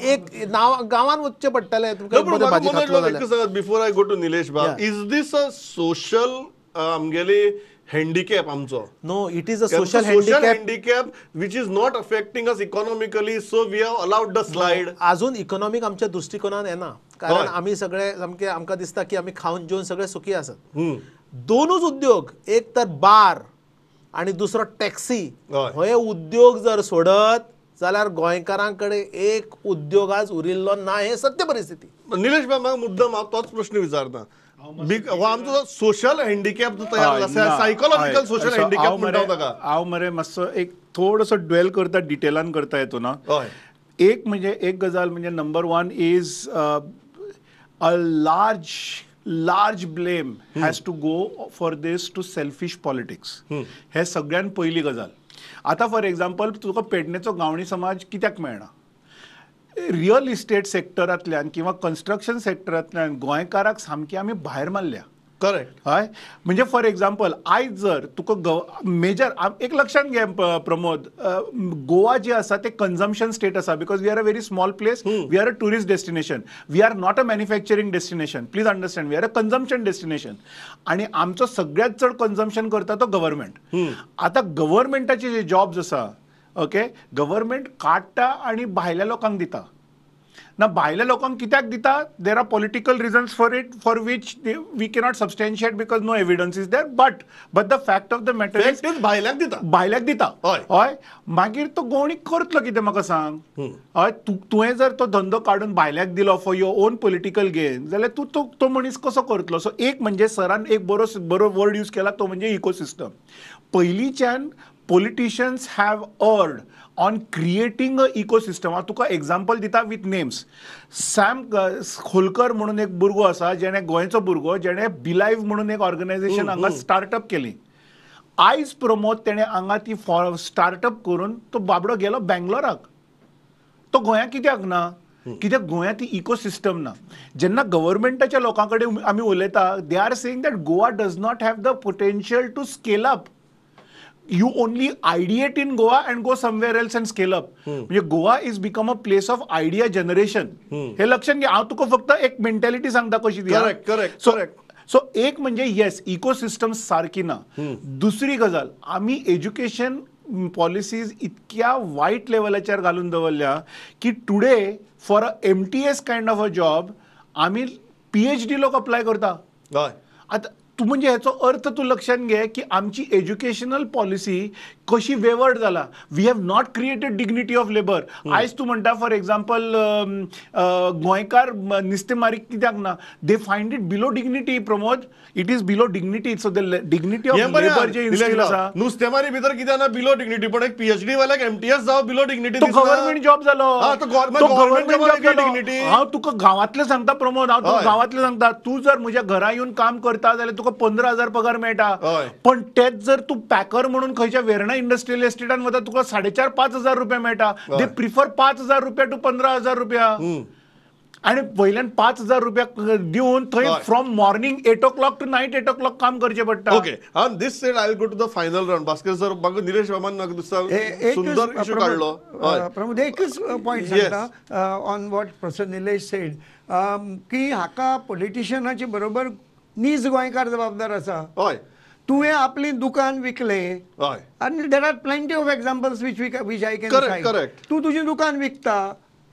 एक गांवान वचचें पडटलें तुमकां भाजी खातलो जाल्यार. Before I go to Nilesh Bab, is this a social आमगेली हँडिकॅप आमचो? No, it is a social handicap which is not affecting us economically, so we have allowed the slide. अजून इकॉनॉमिक आमच्या दृष्टिकोनान येना कारण आमी सगळे सामके आमकां दिसता की आमी खावन जेवन सगळे सुखी आसात. दोनूच उद्योग, एक तर बार आणि दुसरो टॅक्सी, हे उद्योग जर सोडत जाल्यार गोंयकारांकडे एक उद्योग आज उरिल्लो ना, हे सत्य परिस्थिती. निलेश बाब म्हाका मुद्दम हांव तोच प्रश्न विचारता. आमचो सोशल हँडिकॅप जो तयार जाला, सायकोलॉजिकल सोशल हँडिकॅप म्हणटा ताका हांव मरे मातसो एक थोडोसो ड्वेल करता, डिटेलान करता येतो ना. एक म्हणजे एक गजाल म्हणजे number 1 is a large blame has to go for this to selfish politics. हे सगळ्यात पहिली गजाल. आता फॉर एक्झाम्पल तुका पेडणेचो गावणी समाज कित्याक मेळना? रियल इस्टेट सेक्टरांतल्यान किंवा कन्स्ट्रक्शन सेक्टरांतल्यान गोंयकाराक सामकी आमी भायर मारल्या. करेक्ट. हय, म्हणजे फॉर एक्झाम्पल आयज जर तुका मेजर एक लक्षात घे प्रमोद, गोवा जे आसा ते कन्झम्पशन स्टेट आसा because we are a very small place, we are a tourist destination, we are not a manufacturing destination. Please understand, we are a consumption destination आणि आमचो सगळ्यात चड कन्झम्पशन करता तो गव्हर्मेंट. आता गव्हर्मेंटाचे जे जॉब्स आसा, ओके, गव्हर्मेंट काडटा आणि भायल्या लोकांक दिता ना. भायल्या लोकांक कित्याक दिता? There are political reasons for it for which we cannot substantiate because no evidence is there. But the fact of the matter is भायल्याक दिता. हय, मागीर तो गोवणी करतलो कितें म्हाका सांग? हय, तुवें जर तो धंदो काडून भायल्याक दिलो for your on political gain जाल्यार तूं तो मनीस कसो करतलो? सो एक म्हणजे सरान एक बरो वर्ड यूज केला तो म्हणजे इकोसिस्टम. पयलींच्यान politicians have erred on creating a ecosystem. Tuka example दिता विथ नेम्स. सॅम खोलकर म्हणून एक भुरगो आसा, जेणे गोंयचो भुरगो, जेणे बिलायव्ह म्हणून एक ऑर्गनायझेशन हांगा स्टार्टअप केली. आयज प्रमोद तेणे हांगा ती स्टार्टअप करून तो बाबडो गेलो बँगलोराक. तो गोंयाक कित्याक ना? कित्याक गोंयांत ती इकोसिस्टम ना. जेन्ना गव्हर्मेंटाच्या लोकां कडेन आमी उलयता, they are saying that Goa does not have the potential to scale up. You only ideate in Goa and go somewhere else and scale up. म्हणजे Goa is become a place of idea generation. हे लक्षात घ्या. हांव तुका फक्त एक mentality सांगता कशी ती. करेक्ट. सो एक म्हणजे येस, इकोसिस्टम सारकी ना. दुसरी गजाल, आमी एज्युकेशन पॉलिसीज इतक्या वायट लेवलाचेर घालून दवरल्या की today for a MTS kind of a job आमी PhD लोक अप्लाय करता. आता तू म्हणजे ह्याचो अर्थ तू लक्षात घे की आमची एज्युकेशनल पॉलिसी कशी वेवड जाला. We have not created dignity of labour. आयज तूं म्हणटा फॉर एक्झाम्पल गोंयकार नुस्तेमारीक कित्याक ना, they find it below dignity. Pramod, it is below dignity. So the dignity of labour जे इन्स्टिट्यूट आसा नुस्तेमारी भितर कितें ना बिलो डिग्निटी, पण एक PhD वाल्याक MTS जावं बिलो डिग्निटी. तो गव्हर्नमेंट जॉब जालो. तो गव्हर्नमेंट जॉब डिग्निटी. हांव तुका गांवांतले सांगता प्रमोद, हांव तुका गांवांतले सांगता, तूं जर म्हज्या घरा येवन काम करता जाल्यार तुका 15,000 पगार मेळटा. पण तेच जर तूं पॅकर म्हणून खंयच्या वेर्णा इंडस्ट्रियल एस्टेटान वता तुका 4,500-5,000 रुपया मेळटा. दे प्रिफर 5,000 रुपया टू 15,000 रुपया. आणि वयल्यान 5,000 रुपया दिवन थंय from morning 8 o'clock to night 8 o'clock काम करचें पडटा. Okay, on this said I will go to the final round. Bhaskar sir, म्हाका निलेश बाबान म्हाका दिसता सुंदर इश्यू काडलो. प्रमोद, एकच पॉयंट सांगता on what professor Nilesh sed, की हाका पॉलिटिशियनाचे बरोबर नीज गोंयकार जबाबदार आसा. हय, तुवें आपली दुकान विकलें, आनी there are plenty of examples which I can site. तूं तुजी दुकान विकता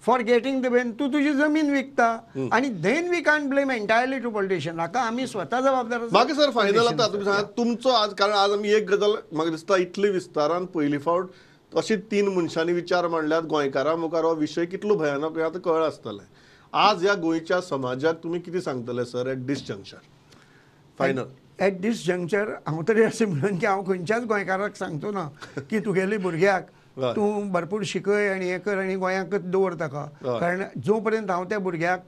फॉर गेटिंग द बेन, तूं तुजी जमीन विकता, आणि then we can't blame entirely to politician. हाका आमी स्वता जबाबदार. म्हाका सर फायनल आतां तुमी सांगात तुमचो आज, कारण आज आमी एक गजाल म्हाका दिसता इतले विस्तारान पयली फावट अशी 3 मनशांनी विचार मांडल्यात गोंयकारां मुखार हो विशय कितलो भयानक हे आतां कळ्ळें आसतलें. आज ह्या गोंयच्या समाजाक तुमी कितें सांगतले सर एट दीस जंक्शन फायनल? एट दीस जंक्चर हांव तरी अशें म्हणून की हांव खंयच्याच गोंयकाराक सांगतो ना की तुगेले भुरग्याक तूं भरपूर शिकय आनी हें कर आनी गोंयांकच दवर ताका. कारण जो पर्यंत हांव त्या भुरग्याक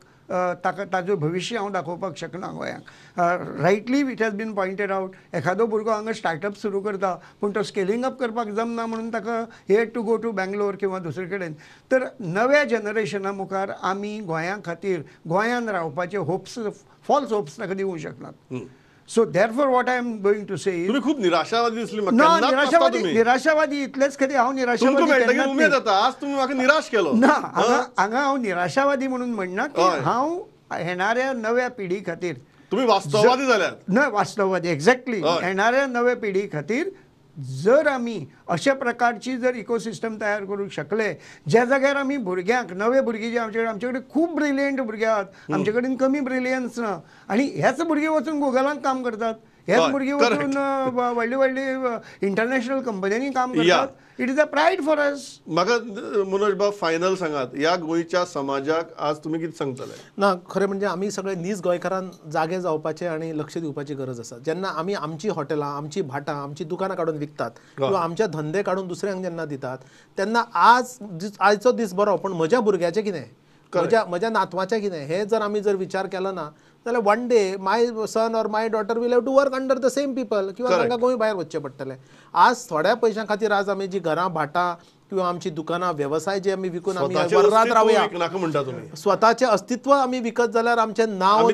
ताका ताजो भविश्य हांव दाखोवपाक शकना गोंयांक. Rightly it has been pointed out, एखादो भुरगो हांगा स्टार्टअप सुरू करता पूण तो स्केलिंग अप करपाक जमना म्हणून ताका हे टू गो टू बँगलोर किंवा दुसरे कडेन. तर नव्या जनरेशना मुखार आमी गोंया खातीर गोंयान रावपाचे होप्स, फॉल्स होप्स ताका दिवंक शकनात. So therefore what I am going to say, तुम्ही खूप निराशावादी दिसली. निराशावादी इतलेच खरी हांव निराशावादी जाता. आज तुम्ही म्हाका निराश केलो ना. हांगा हांव निराशावादी म्हणून म्हणना की हांव येणाऱ्या नव्या पिढी खातीर तुम्ही वास्तववादी जाल्यात. न वास्तववादी एक्झॅक्टली. येणाऱ्या नव्या पिढी खातीर जर आमी अशा प्रकारची जर इकोसिस्टम तयार करूंक शकले, ज्या जाग्यार आमी भुरग्यांक, नवे भुरगे जे आमचे कडेन खूब ब्रिलियंट भुरगे आहात, आमचे कडेन कमी ब्रिलियन्स ना, आणि हेच भुरगे वचून गुगलांत काम करतात, हेच भुरगे वचून व्हडली व्हडली इंटरनॅशनल कंपन्यांनी काम करतात. It is a pride for us. म्हाका मनोज बाब फायनल सांगात, ह्या गोंयच्या समाजाक आज तुमी कितें सांगतले? ना, खरें म्हणजे आमी सगळे नीज गोंयकारान जागे जावपाचे आनी लक्ष दिवपाची गरज आसा. जेन्ना आमी आमची हॉटेलां, आमची भाटां, आमची दुकानां काडून विकतात किंवा आमचे धंदे काडून दुसऱ्यांक जेन्ना दितात, तेन्ना आयचो दीस बरो, पण म्हज्या भुरग्याचें कितें, म्हज्या नातवाचें कितें, हे जर आमी जर विचार केलो ना जाल्यार one day my son or my daughter will have to work under the same people, किंवा तांकां गोंय भायर वचचें पडटलें. आज थोड्या पयशां खातीर आज आमी जी घरां, भाटां किंवा आमची दुकानां, व्यवसाय जे आमी विकून आमी वरात रावया, स्वताचें अस्तित्व आमी विकत जाल्यार आमचें नांव,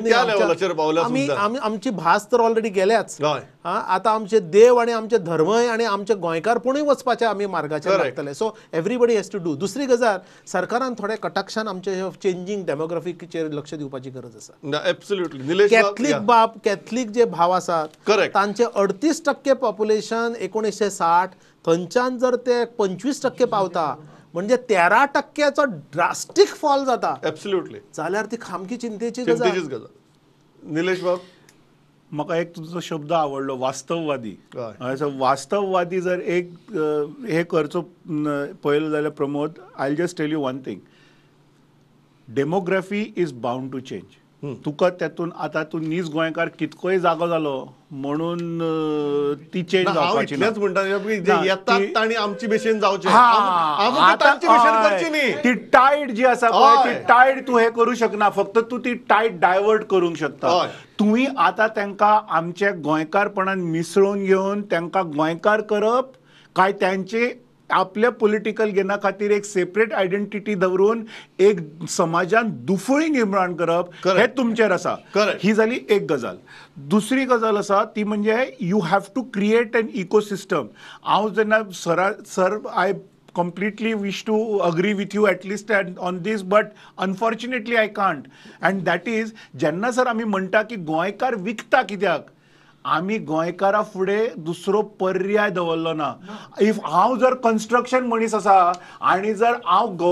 आमची भास तर ऑलरेडी गेल्याच. आतां आमचे देव आनी आमचे धर्मय आनी आमचे गोंयकारपुणूय वचपाचे आमी मार्गाचेर लागतले. So everybody has to do. दुसरी गजाल, सरकारान थोडे कटाक्षान आमचे चेंजींग डेमोग्राफीचेर लक्ष दिवपाची गरज आसा. एब्सोल्युटली. कॅथलीक जे भाव आसात तांचे 38% पॉप्युलेशन 1960, थंयच्यान जर ते 25% पावता म्हणजे 13%चा ड्रास्टीक फॉल जाता. एब्सोल्युटली. जाल्यार ती खामकी चिंतेची गजाल. निलेश बाब, म्हाका एक तुजो शब्द आवडलो, वास्तववादी. वास्तववादी जर एक हे करचो पळयलो जाल्यार Pramod, I just tell you one thing, demography is bound to change. तुका तेतून आतां तूं नीज गोंयकार कितकोय जागो जालो म्हणून ती चेंज जावपाची ना. आमची भशेन जावचें, ती टायड जी आसा पळय, ती टायड तूं हे करूं शकना. फक्त तूं ती टायड डायवर्ट करूंक शकता. तुमी आतां तांकां आमच्या गोंयकारपणान मिसळून घेवन तांकां गोंयकार करप, काय त्यांचे आपल्या पॉलिटिकल गेना खातीर एक सेपरेट आयडेंटिटी दवरून एक समाजान दुफळी निर्माण करप, हे तुमचेर आसा. ही जाली एक गजाल. दुसरी गजाल आसा ती म्हणजे you have to create an ecosystem. हांव जेन्ना sir I completely wish to agree with you at least on this, but unfortunately I can't. And that is, जेन्ना सर आमी म्हणटा की गोंयकार विकता कित्याक, आमी गोंयकारा फुडें दुसरो पर्याय दवरलो ना. इफ हांव जर कन्स्ट्रक्शन मनीस आसा आनी जर हांव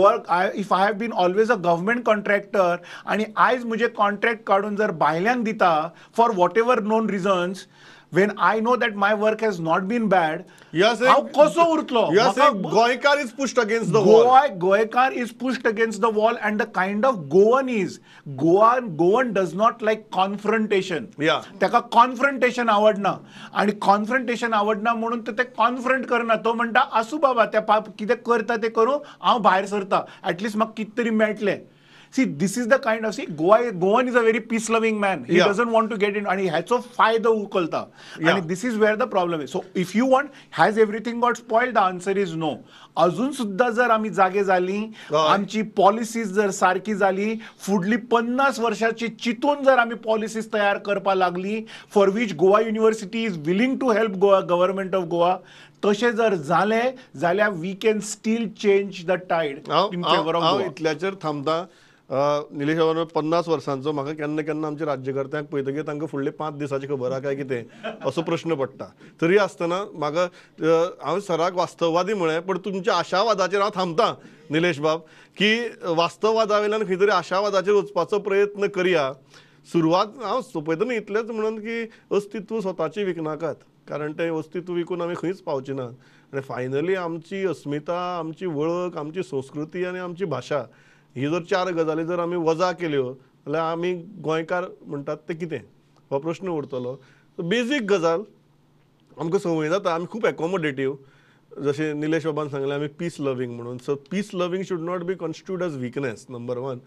if I have been always a government contractor आनी आयज म्हजे कॉन्ट्रॅक्ट काडून जर भायल्यांक दिता for whatever known reasons, when I know that my work has not been bad, हांव कसो उरतलो? गोंयकार is pushed against the wall. Goekar is pushed against the wall, and the kind of Goan is Goan does not like confrontation. ताका confrontation आवडना आणि confrontation आवडना म्हणून ते कॉन्फ्रंट करना. तो म्हणटा आसूं बाबा त्या कितें करता ते करूं, हांव भायर सरता, ऍटलीस्ट म्हाका कितें तरी मेळटलें. See, this is the kind of, Goan is a very peace-loving man. He doesn't want to get in, and he has a फायदा उकलता. And this is where the problem is. So, if you want, has everything got spoiled? The answer is no. अजून सुद्धा जर आम्ही जागे झाली, आमची policies जर सारखी झाली, फुडली 50 वर्षाची चितून जर आम्ही पॉलिसीज तयार करपा लागली, for which Goa university is willing to help Goa government of Goa, तशें जर जालें जाल्यार we can still change the tide in favour of Goa. इतल्याचेर थांबता. निलेश बाबा 50 वर्सांचो म्हाका केन्ना केन्ना आमच्या राज्यकर्त्यांक पळयतकीर तांकां फुडले 5 दिसाची खबर आहा काय कितें असो प्रश्न पडटा. तरी आसतना म्हाका हांव सराक वास्तववादी म्हळें, पण तुमच्या आशावादाचेर हांव थांबतां निलेश बाब, की वास्तववादा वयल्यान खंय तरी आशावादाचेर वचपाचो प्रयत्न करया. सुरवात हांव सोंपयतना इतलेंच म्हणून की अस्तित्व स्वताची विकनाकात, कारण तें अस्तित्व विकून आमी खंयच पावचे नात. आनी फायनली आमची अस्मिता, आमची वळख, आमची संस्कृती आनी आमची भाशा ही जर 4 गजाली जर आमी वजा केल्यो जाल्यार आमी गोंयकार म्हणटात ते कितें, हो प्रश्न उरतलो. बेजीक गजाल आमकां संवय जाता, आमी खूब एकोमोडेटीव, जशें निलेश बाबान सांगलें आमी पीस लवींग म्हणून. So peace loving should not be constitute as weakness, number 1.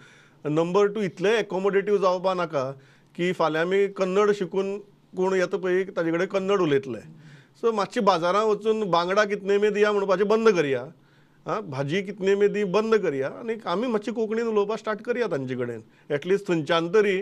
Number 2, इतलें एकोमोडेटीव जावपा नाका की फाल्यां आमी कन्नड शिकून कोण येता पळय ताजे कडेन कन्नड उलयतले. सो मातशी बाजारांत वचून बांगडा कितने में दिया म्हणपाचें बंद करया, भाजी कितने में दी बंद करया, आनी आमी मातशी कोंकणीन उलोवपाक स्टार्ट करया तांचे कडेन. एटलिस्ट थंयच्यान तरी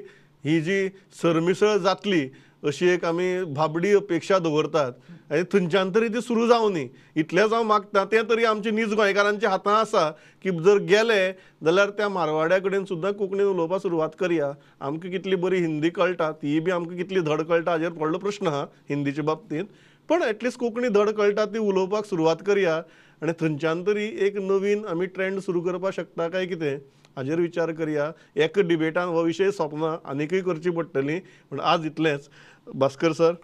ही जी सरमिसळ जातली अशी एक आमी भाबडी अपेक्षा दवरतात, आनी थंयच्यान तरी ती सुरू जावं न्ही. इतलेंच हांव मागता. तें तरी आमच्या नीज गोंयकारांच्या हातांत आसा की जर गेले जाल्यार त्या मारवाड्या कडेन सुद्दां कोंकणीन उलोवपाक सुरवात करया. आमकां कितली बरी हिंदी कळटा, ती बी आमकां कितली धड कळटा हाजेर व्हडलो प्रश्न आहा हिंदीच्या बाबतींत, पण एटलिस्ट कोंकणी धड कळटा ती उलोवपाक सुरवात करया. आनी थंयच्यान तरी एक नवीन आमी ट्रेंड सुरू करपाक शकता काय कितें हाजेर विचार करया. एक डिबेटान हो विशय सोंपना, आनीकय करची पडटली. पूण आज इतलेंच. Bhaskar sir,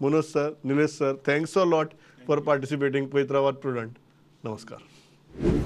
Manoj sir, Nilesh sir, thanks a lot for participating. पळयत रावात प्रुडंट. नमस्कार.